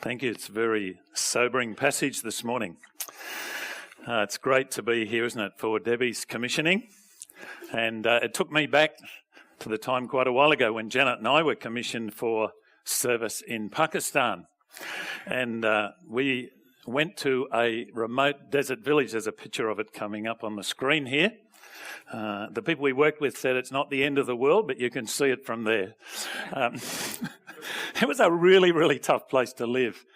Thank you. It's a very sobering passage this morning. It's great to be here, isn't it, for Debbie's commissioning. And it took me back to the time quite a while ago when Janet and I were commissioned for service in Pakistan. And we went to a remote desert village. There's a picture of it coming up on the screen here. The people we worked with said it's not the end of the world, but you can see it from there. It was a really, really tough place to live.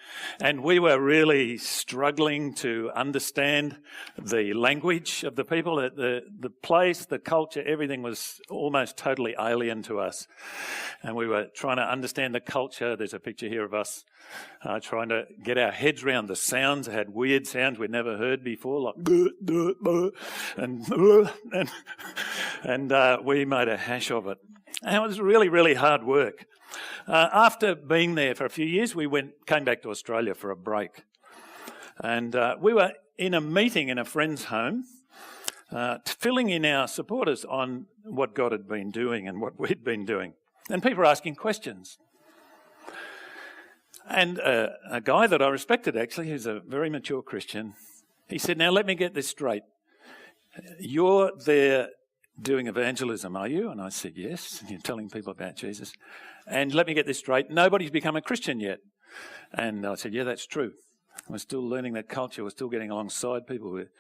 And we were really struggling to understand the language of the people. The place, the culture, everything was almost totally alien to us. And we were trying to understand the culture. There's a picture here of us trying to get our heads around the sounds. It had weird sounds we'd never heard before, like and we made a hash of it. And it was really, really hard work. After being there for a few years, we came back to Australia for a break. And we were in a meeting in a friend's home, filling in our supporters on what God had been doing and what we'd been doing. And people were asking questions. And a guy that I respected, actually, who's a very mature Christian, he said, "Now let me get this straight. You're there doing evangelism, are you?" And I said, "Yes." And you're telling people about Jesus. "And let me get this straight, nobody's become a Christian yet." And I said, "Yeah, that's true. We're still learning that culture. We're still getting alongside people. We're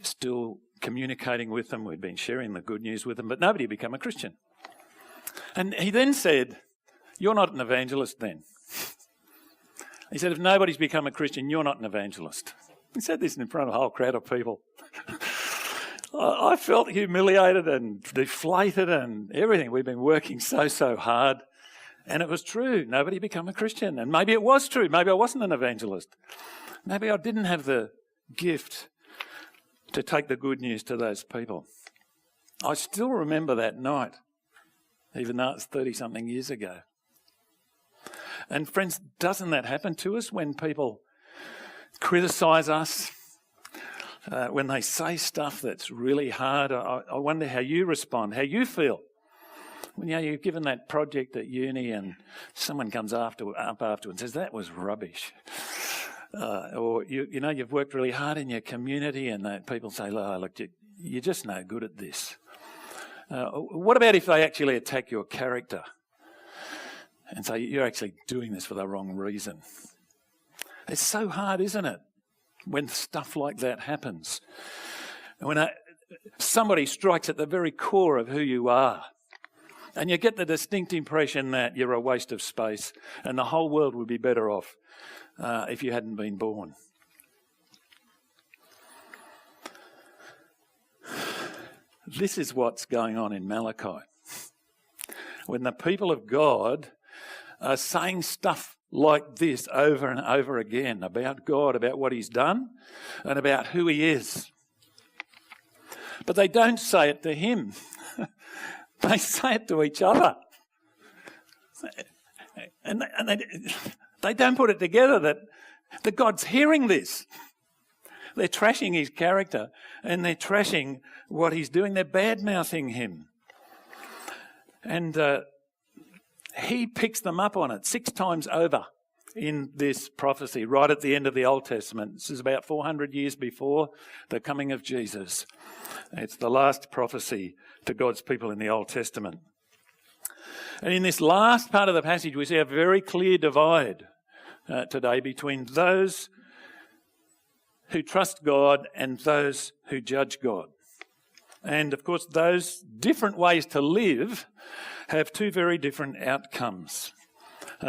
still communicating with them. We've been sharing the good news with them, but nobody become a Christian." And he then said, "You're not an evangelist then." He said, "If nobody's become a Christian, you're not an evangelist." He said this in front of a whole crowd of people. I felt humiliated and deflated and everything. We've been working so hard. And it was true. Nobody become a Christian. And maybe it was true. Maybe I wasn't an evangelist. Maybe I didn't have the gift to take the good news to those people. I still remember that night, even though it's 30-something years ago. And friends, doesn't that happen to us when people criticise us? When they say stuff that's really hard, I wonder how you respond, how you feel. When you've given that project at uni and someone comes up after and says, "That was rubbish." Or you've worked really hard in your community and people say, "Oh, look, you're just no good at this." What about if they actually attack your character and say, "You're actually doing this for the wrong reason"? It's so hard, isn't it, when stuff like that happens? When somebody strikes at the very core of who you are, and you get the distinct impression that you're a waste of space and the whole world would be better off if you hadn't been born. This is what's going on in Malachi. When the people of God are saying stuff like this over and over again about God, about what he's done, and about who he is. But they don't say it to him. They say it to each other. And they don't put it together that God's hearing this. They're trashing his character and they're trashing what he's doing. They're bad-mouthing him. And he picks them up on it 6 times over in this prophecy, right at the end of the Old Testament. This is about 400 years before the coming of Jesus. It's the last prophecy to God's people in the Old Testament. And in this last part of the passage, we see a very clear divide today between those who trust God and those who judge God. And, of course, those different ways to live have 2 very different outcomes.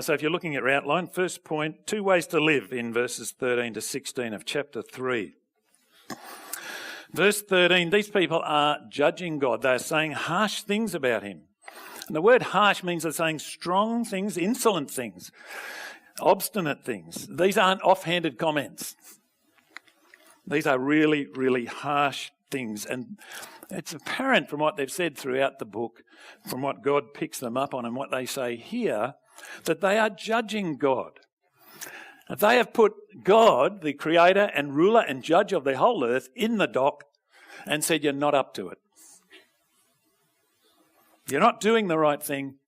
So if you're looking at your outline, first point, 2 ways to live in verses 13 to 16 of chapter 3. Verse 13, these people are judging God. They're saying harsh things about him. And the word harsh means they're saying strong things, insolent things, obstinate things. These aren't offhanded comments. These are really, really harsh things. And it's apparent from what they've said throughout the book, from what God picks them up on and what they say here, that they are judging God. They have put God, the creator and ruler and judge of the whole earth, in the dock and said, "You're not up to it. You're not doing the right thing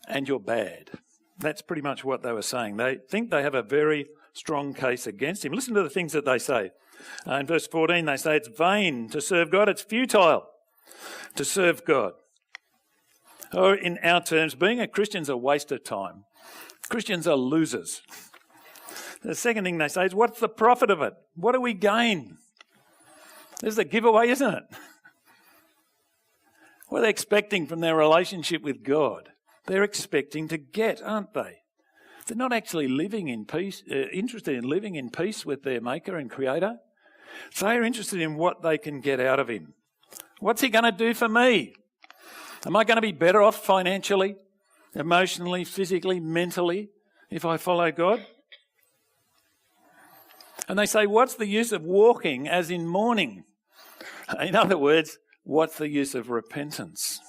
and you're bad. That's pretty much what they were saying. They think they have a very strong case against him. Listen to the things that they say. In verse 14, they say it's vain to serve God. It's futile to serve God. Or in our terms, being a Christian is a waste of time. Christians are losers. The second thing they say is, what's the profit of it? What do we gain? This is a giveaway, isn't it? What are they expecting from their relationship with God? They're expecting to get, aren't they? They're not actually living in peace, interested in living in peace with their Maker and Creator. They're interested in what they can get out of him. What's he going to do for me? Am I going to be better off financially, emotionally, physically, mentally if I follow God? And they say, what's the use of walking as in mourning? In other words, what's the use of repentance?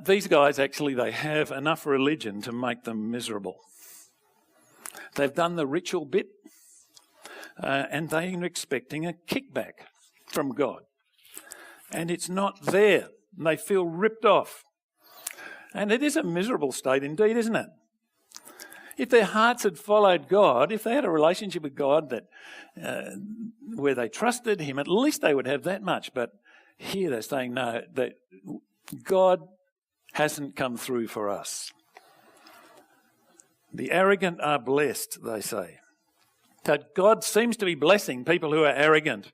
These guys actually, they have enough religion to make them miserable. They've done the ritual bit and they're expecting a kickback from God. And it's not there. They feel ripped off. And it is a miserable state indeed, isn't it? If their hearts had followed God, if they had a relationship with God that where they trusted him, at least they would have that much. But here they're saying, no, that God hasn't come through for us. The arrogant are blessed, they say. That God seems to be blessing people who are arrogant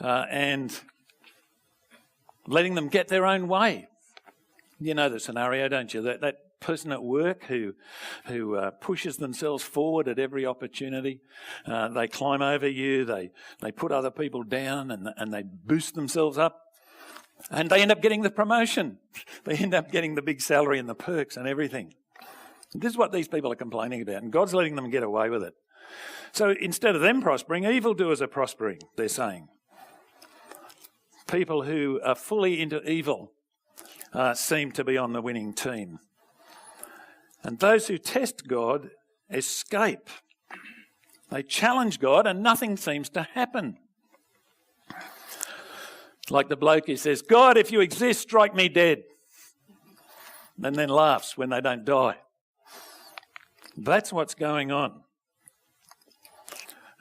and letting them get their own way. You know the scenario, don't you? That person at work who pushes themselves forward at every opportunity. They climb over you, they put other people down and they boost themselves up. And they end up getting the promotion. They end up getting the big salary and the perks and everything. This is what these people are complaining about, and God's letting them get away with it. So instead of them prospering, evildoers are prospering, they're saying. People who are fully into evil seem to be on the winning team. And those who test God escape. They challenge God and nothing seems to happen. Like the bloke who says, God, if you exist, strike me dead. And then laughs when they don't die. That's what's going on.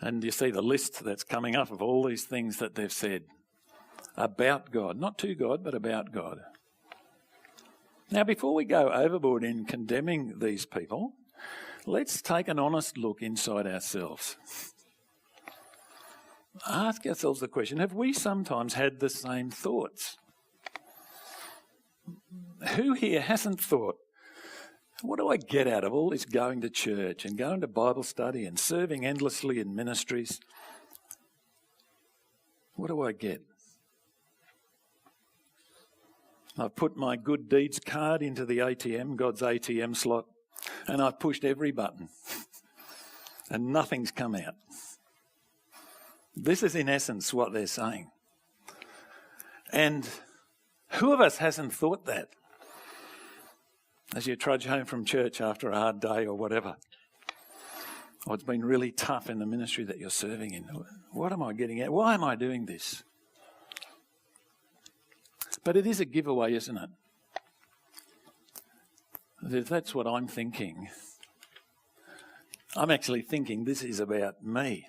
And you see the list that's coming up of all these things that they've said about God. Not to God, but about God. Now, before we go overboard in condemning these people, let's take an honest look inside ourselves. Ask ourselves the question, have we sometimes had the same thoughts? Who here hasn't thought, what do I get out of all this going to church and going to Bible study and serving endlessly in ministries? What do I get? I've put my good deeds card into the ATM, God's ATM slot, and I've pushed every button and nothing's come out. This is in essence what they're saying. And who of us hasn't thought that as you trudge home from church after a hard day or whatever? Or it's been really tough in the ministry that you're serving in. What am I getting at? Why am I doing this? But it is a giveaway, isn't it? If that's what I'm thinking, I'm actually thinking this is about me.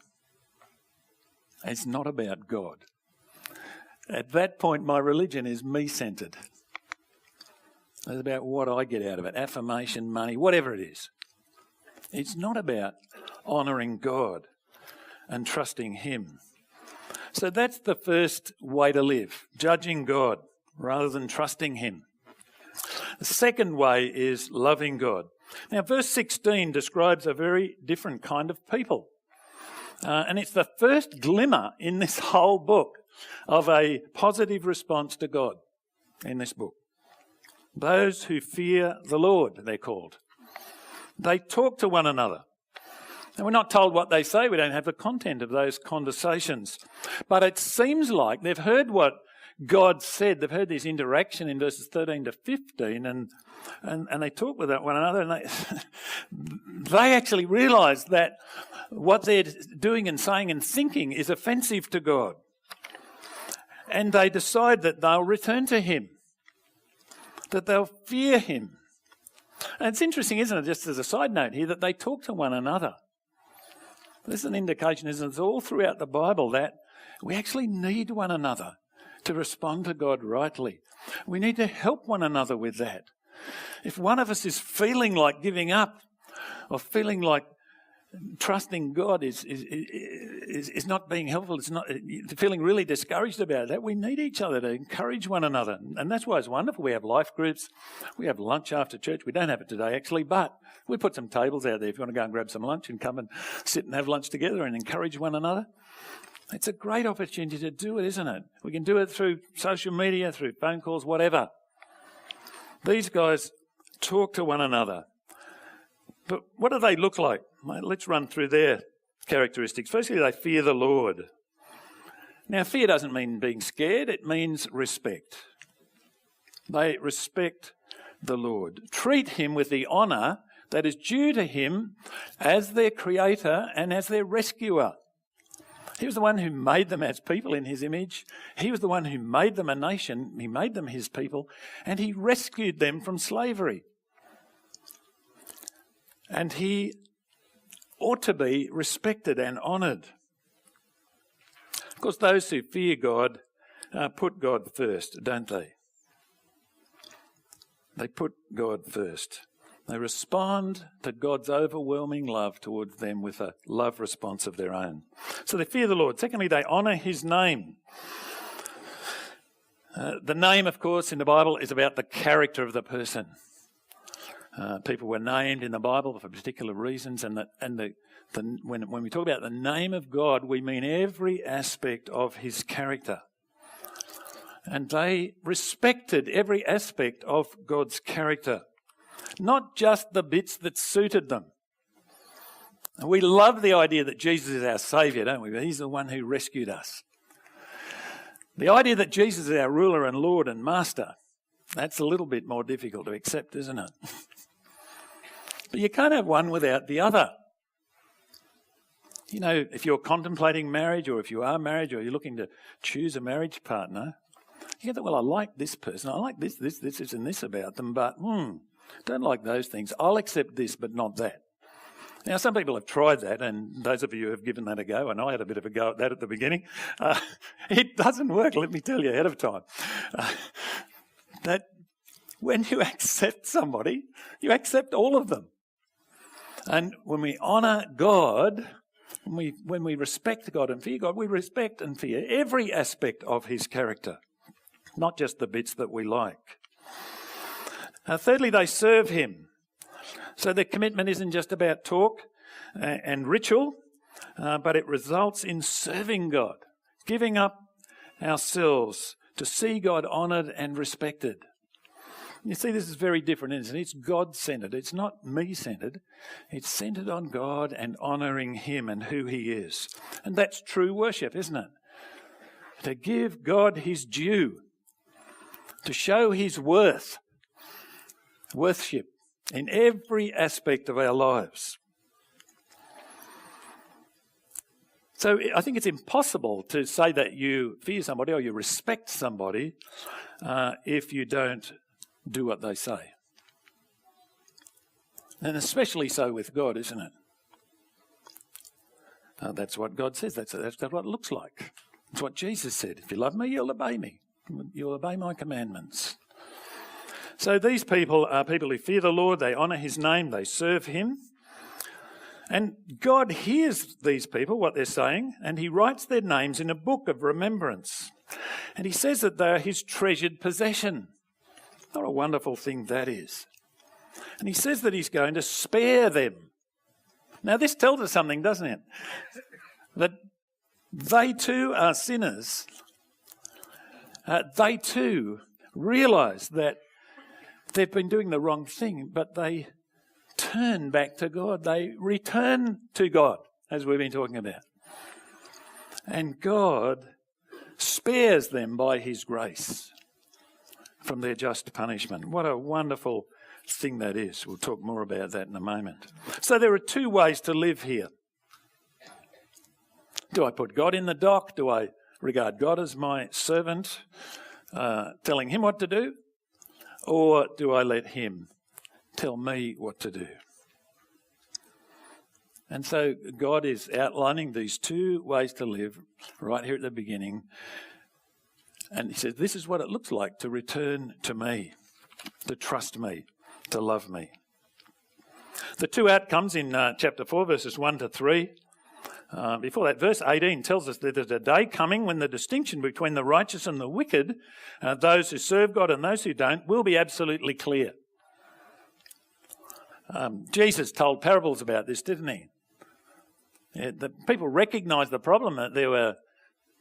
It's not about God. At that point, my religion is me-centred. It's about what I get out of it, affirmation, money, whatever it is. It's not about honouring God and trusting him. So that's the first way to live, judging God rather than trusting him. The second way is loving God. Now, verse 16 describes a very different kind of people. And it's the first glimmer in this whole book of a positive response to God in this book. Those who fear the Lord, they're called. They talk to one another. And we're not told what they say. We don't have the content of those conversations. But it seems like they've heard what God said. They've heard this interaction in verses 13 to 15 and they talk with one another and they actually realise that what they're doing and saying and thinking is offensive to God. And they decide that they'll return to him, that they'll fear him, And it's interesting, isn't it, just as a side note here, that they talk to one another. This is an indication, isn't it, it's all throughout the Bible that we actually need one another to respond to God rightly. We need to help one another with that. If one of us is feeling like giving up or feeling like trusting God is not being helpful, it's not feeling really discouraged about that, we need each other to encourage one another. And that's why it's wonderful. We have life groups. We have lunch after church. We don't have it today, actually, but we put some tables out there if you want to go and grab some lunch and come and sit and have lunch together and encourage one another. It's a great opportunity to do it, isn't it? We can do it through social media, through phone calls, whatever. These guys talk to one another. But what do they look like? Let's run through their characteristics. Firstly, they fear the Lord. Now, fear doesn't mean being scared. It means respect. They respect the Lord. Treat him with the honour that is due to him as their creator and as their rescuer. He was the one who made them as people in his image. He was the one who made them a nation. He made them his people, and he rescued them from slavery. And he ought to be respected and honoured. Of course, those who fear God put God first, don't they? They put God first. They respond to God's overwhelming love towards them with a love response of their own. So they fear the Lord. Secondly, they honour his name. The name, of course, in the Bible is about the character of the person. People were named in the Bible for particular reasons, and when we talk about the name of God, we mean every aspect of his character. And they respected every aspect of God's character, not just the bits that suited them. We love the idea that Jesus is our saviour, don't we? He's the one who rescued us. The idea that Jesus is our ruler and Lord and Master, that's a little bit more difficult to accept, isn't it? But you can't have one without the other. You know, if you're contemplating marriage, or if you are married, or you're looking to choose a marriage partner, you think, well, I like this person, I like this, and this about them, but don't like those things. I'll accept this, but not that. Now, some people have tried that, and those of you who have given that a go, and I had a bit of a go at that at the beginning, it doesn't work, let me tell you ahead of time. That when you accept somebody, you accept all of them. And when we honour God, when we respect God and fear God, we respect and fear every aspect of his character, not just the bits that we like. Thirdly, they serve him. So their commitment isn't just about talk and ritual, but it results in serving God, giving up ourselves to see God honoured and respected. You see, this is very different, isn't it? It's God-centred. It's not me-centred. It's centred on God and honouring him and who he is. And that's true worship, isn't it? To give God his due, to show his worship in every aspect of our lives. So I think it's impossible to say that you fear somebody or you respect somebody if you don't do what they say. And especially so with God, isn't it? That's what God says. That's what it looks like. That's what Jesus said. If you love me, you'll obey me. You'll obey my commandments. So these people are people who fear the Lord. They honour his name. They serve him. And God hears these people, what they're saying, and he writes their names in a book of remembrance. And he says that they are his treasured possession. What a wonderful thing that is. And he says that he's going to spare them. Now this tells us something, doesn't it? That they too are sinners. They too realise that they've been doing the wrong thing, but they turn back to God. They return to God, as we've been talking about. And God spares them by his grace from their just punishment. What a wonderful thing that is. We'll talk more about that in a moment. So there are two ways to live here. Do I put God in the dock? Do I regard God as my servant, telling him what to do? Or do I let him tell me what to do. And so God is outlining these two ways to live right here at the beginning. And he says, this is what it looks like to return to me, to trust me, to love me. The two outcomes in chapter 4, verses 1 to 3. Before that, verse 18 tells us that there's a day coming when the distinction between the righteous and the wicked, those who serve God and those who don't, will be absolutely clear. Jesus told parables about this, didn't he? The people recognised the problem, that there were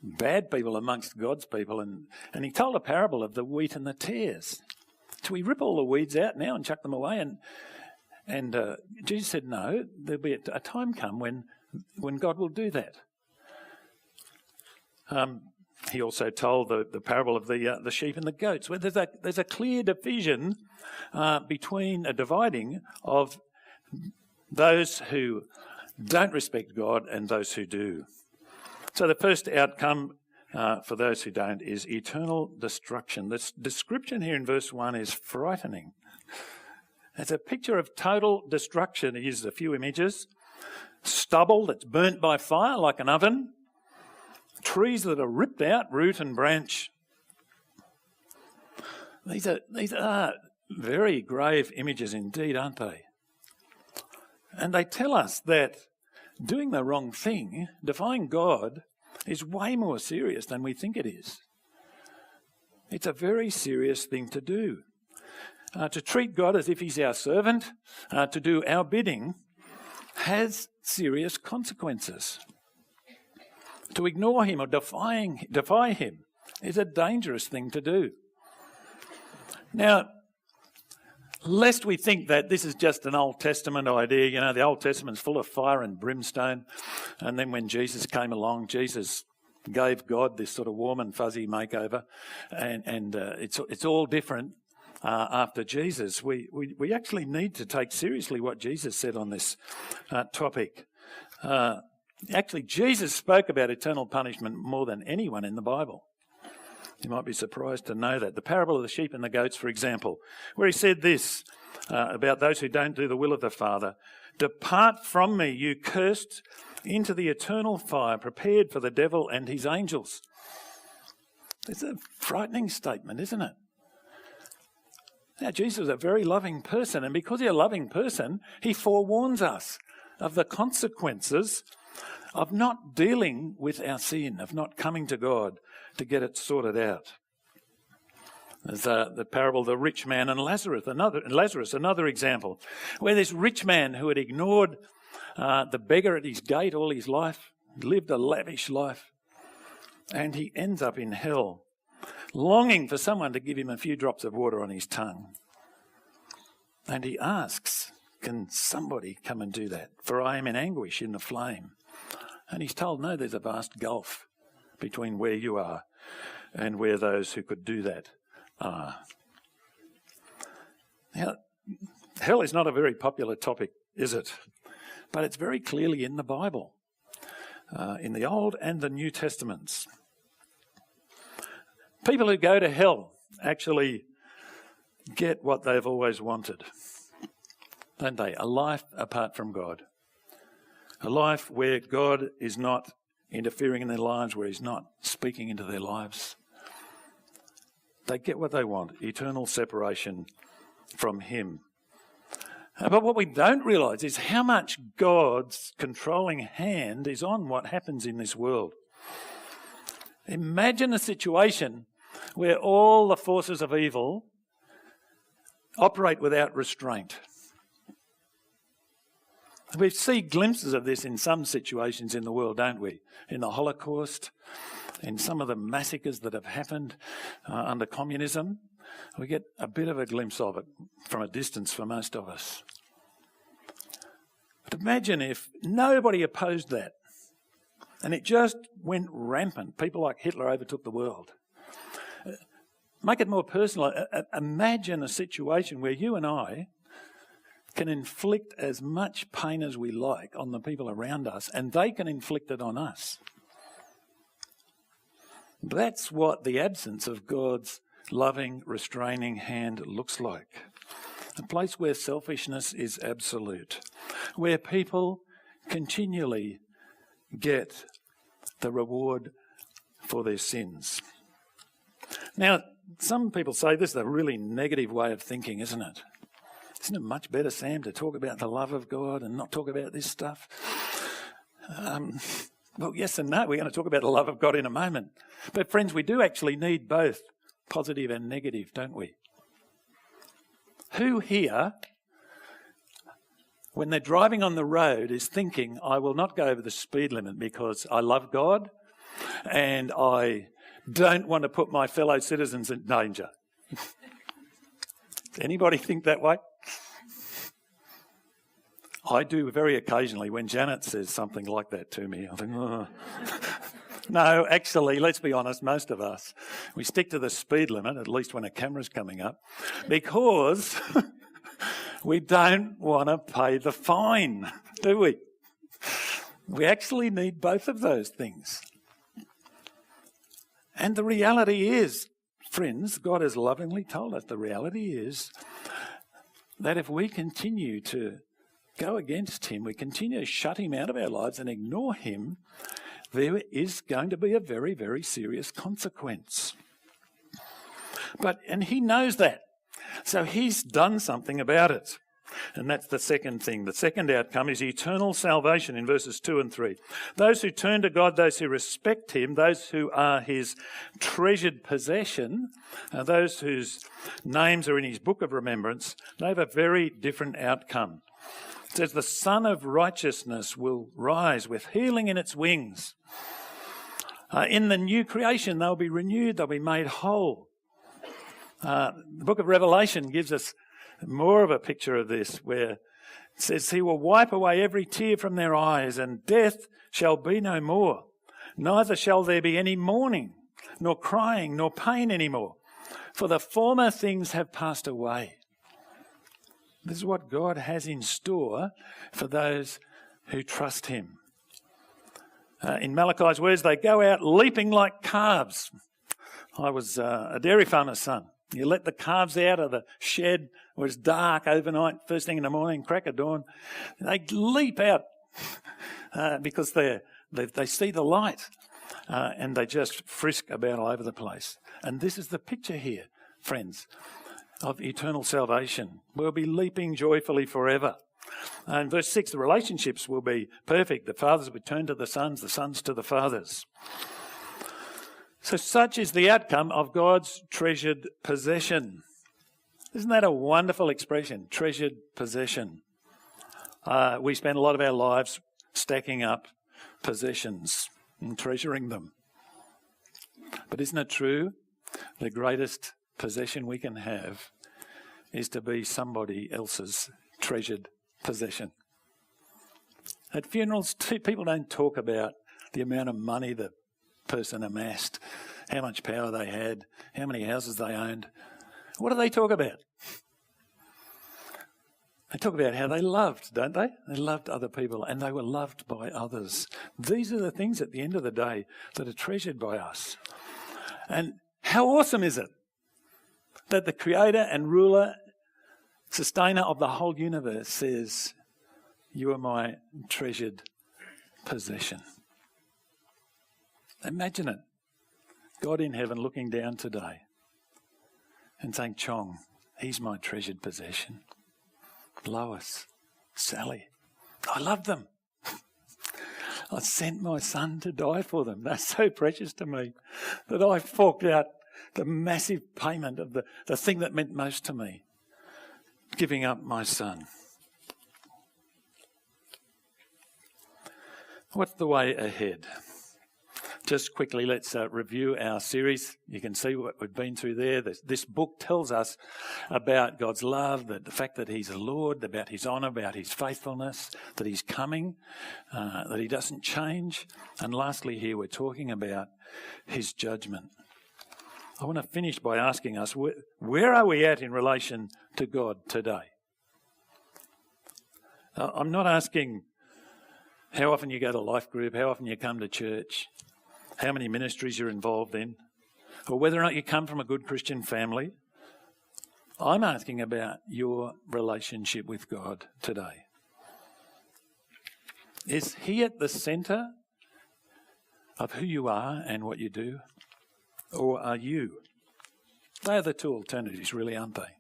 bad people amongst God's people, and he told a parable of the wheat and the tares. So we rip all the weeds out now and chuck them away, and Jesus said, no, there'll be a time come when God will do that. He also told the parable of the sheep and the goats, where there's a clear division between a dividing of those who don't respect God and those who do. So the first outcome for those who don't is eternal destruction. This description here in verse 1 is frightening. It's a picture of total destruction. He uses a few images. Stubble that's burnt by fire like an oven. Trees that are ripped out, root and branch. These are very grave images indeed, aren't they? And they tell us that doing the wrong thing, defying God, is way more serious than we think it is. It's a very serious thing to do. To treat God as if he's our servant, to do our bidding, has serious consequences. To ignore him or defy him is a dangerous thing to do. Now, lest we think that this is just an Old Testament idea, the Old Testament's full of fire and brimstone, and then when Jesus came along, Jesus gave God this sort of warm and fuzzy makeover, and it's all different after Jesus. We actually need to take seriously what Jesus said on this topic. Actually, Jesus spoke about eternal punishment more than anyone in the Bible. You might be surprised to know that. The parable of the sheep and the goats, for example, where he said this about those who don't do the will of the Father. Depart from me, you cursed, into the eternal fire prepared for the devil and his angels. It's a frightening statement, isn't it? Now, Jesus is a very loving person, and because he's a loving person, he forewarns us of the consequences of not dealing with our sin, of not coming to God to get it sorted out. There's the parable of the rich man and Lazarus, another example, where this rich man who had ignored the beggar at his gate all his life, lived a lavish life, and he ends up in hell, longing for someone to give him a few drops of water on his tongue. And he asks, can somebody come and do that? For I am in anguish in the flame. And he's told, no, there's a vast gulf between where you are and where those who could do that are. Now, hell is not a very popular topic, is it? But it's very clearly in the Bible, in the Old and the New Testaments. People who go to hell actually get what they've always wanted, don't they? A life apart from God. A life where God is not interfering in their lives, where he's not speaking into their lives. They get what they want, eternal separation from him. But what we don't realise is how much God's controlling hand is on what happens in this world. Imagine a situation where all the forces of evil operate without restraint. We see glimpses of this in some situations in the world, don't we? In the Holocaust, in some of the massacres that have happened under communism. We get a bit of a glimpse of it from a distance for most of us. But imagine if nobody opposed that and it just went rampant. People like Hitler overtook the world. Make it more personal. Imagine a situation where you and I can inflict as much pain as we like on the people around us, and they can inflict it on us. That's what the absence of God's loving, restraining hand looks like. a place where selfishness is absolute, where people continually get the reward for their sins. Now, some people say this is a really negative way of thinking, isn't it? Isn't it much better, Sam, to talk about the love of God and not talk about this stuff? Well, yes and no. We're going to talk about the love of God in a moment. But friends, we do actually need both positive and negative, don't we? Who here, when they're driving on the road, is thinking, I will not go over the speed limit because I love God and I don't want to put my fellow citizens in danger? Does anybody think that way? I do very occasionally. When Janet says something like that to me, I think, oh. No, actually, let's be honest, most of us, we stick to the speed limit, at least when a camera's coming up, because we don't want to pay the fine, do we? We actually need both of those things. And the reality is, friends, God has lovingly told us, the reality is that if we continue to go against him, we continue to shut him out of our lives and ignore him, there is going to be a very, very serious consequence. And he knows that. So he's done something about it. And that's the second thing. The second outcome is eternal salvation in verses 2 and 3. Those who turn to God, those who respect him, those who are his treasured possession, those whose names are in his book of remembrance, they have a very different outcome. It says, the Son of Righteousness will rise with healing in its wings. In the new creation, they'll be renewed, they'll be made whole. The book of Revelation gives us more of a picture of this, where it says, he will wipe away every tear from their eyes, and death shall be no more. Neither shall there be any mourning, nor crying, nor pain anymore, for the former things have passed away. This is what God has in store for those who trust him. In Malachi's words, they go out leaping like calves. I was a dairy farmer's son. You let the calves out of the shed where it's dark overnight, first thing in the morning, crack of dawn. They leap out because they see the light and they just frisk about all over the place. And this is the picture here, friends, of eternal salvation. We'll be leaping joyfully forever. And verse 6, the relationships will be perfect. The fathers will turn to the sons to the fathers. So such is the outcome of God's treasured possession. Isn't that a wonderful expression? Treasured possession. We spend a lot of our lives stacking up possessions and treasuring them. But isn't it true? The greatest possession we can have is to be somebody else's treasured possession. At funerals, people don't talk about the amount of money the person amassed, how much power they had, how many houses they owned. What do they talk about? They talk about how they loved, don't they? They loved other people and they were loved by others. These are the things at the end of the day that are treasured by us. And how awesome is it that the creator and ruler, sustainer of the whole universe says, you are my treasured possession. Imagine it. God in heaven looking down today and saying, Chong, he's my treasured possession. Lois, Sally, I love them. I sent my son to die for them. They're so precious to me that I forked out the massive payment of the thing that meant most to me, giving up my son. What's the way ahead? Just quickly, let's review our series. You can see what we've been through there. This book tells us about God's love, the fact that he's the Lord, about his honour, about his faithfulness, that he's coming, that he doesn't change. And lastly here, we're talking about his judgment. I want to finish by asking us, where are we at in relation to God today? I'm not asking how often you go to life group, how often you come to church, how many ministries you're involved in, or whether or not you come from a good Christian family. I'm asking about your relationship with God today. Is he at the centre of who you are and what you do? Or are you? They are the two alternatives, really, aren't they?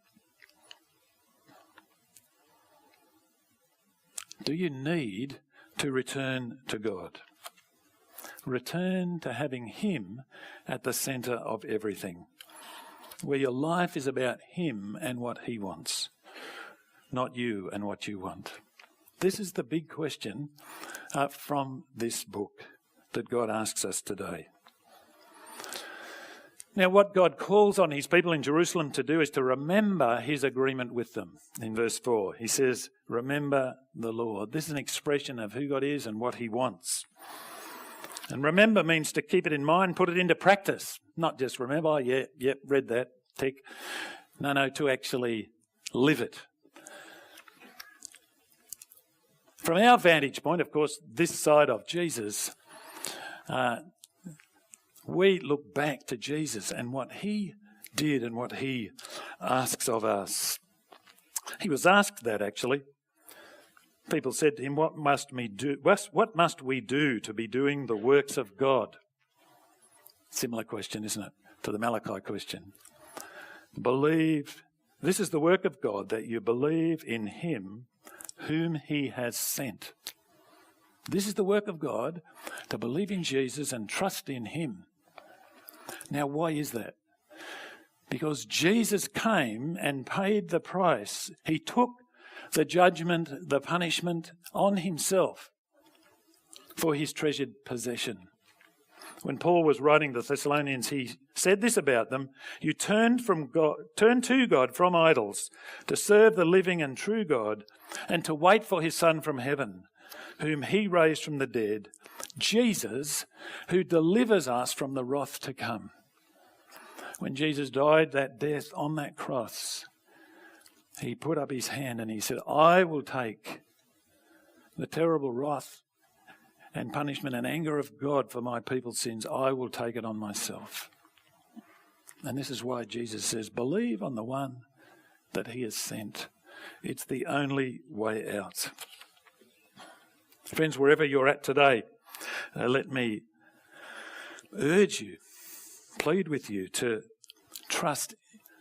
Do you need to return to God? Return to having him at the centre of everything, where your life is about him and what he wants, not you and what you want. This is the big question from this book that God asks us today. Now, what God calls on his people in Jerusalem to do is to remember his agreement with them. In verse 4, he says, remember the Lord. This is an expression of who God is and what he wants. And remember means to keep it in mind, put it into practice. Not just remember, read that, tick. No, to actually live it. From our vantage point, of course, this side of Jesus, we look back to Jesus and what he did and what he asks of us. He was asked that, actually. People said to him, what must we do to be doing the works of God? Similar question, isn't it, to the Malachi question. Believe, this is the work of God, that you believe in him whom he has sent. This is the work of God, to believe in Jesus and trust in him. Now, why is that? Because Jesus came and paid the price. He took the judgment, the punishment on himself for his treasured possession. When Paul was writing the Thessalonians, he said this about them: you turned to God from idols to serve the living and true God and to wait for his Son from heaven, whom he raised from the dead, Jesus, who delivers us from the wrath to come. When Jesus died that death on that cross, he put up his hand and he said, I will take the terrible wrath and punishment and anger of God for my people's sins. I will take it on myself. And this is why Jesus says, believe on the one that he has sent. It's the only way out. Friends, wherever you're at today, let me urge you, plead with you to trust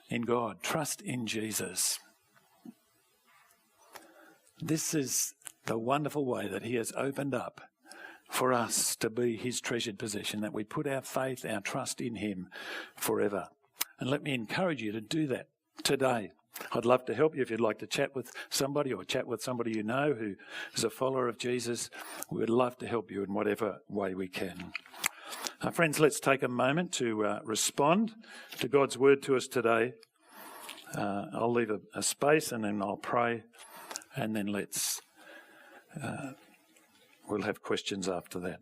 in God, trust in Jesus. This is the wonderful way that he has opened up for us to be his treasured possession, that we put our faith, our trust in him forever. And let me encourage you to do that today. I'd love to help you if you'd like to chat with somebody or chat with somebody you know who is a follower of Jesus. We would love to help you in whatever way we can. Friends, let's take a moment to respond to God's word to us today. I'll leave a space and then I'll pray, and then we'll have questions after that.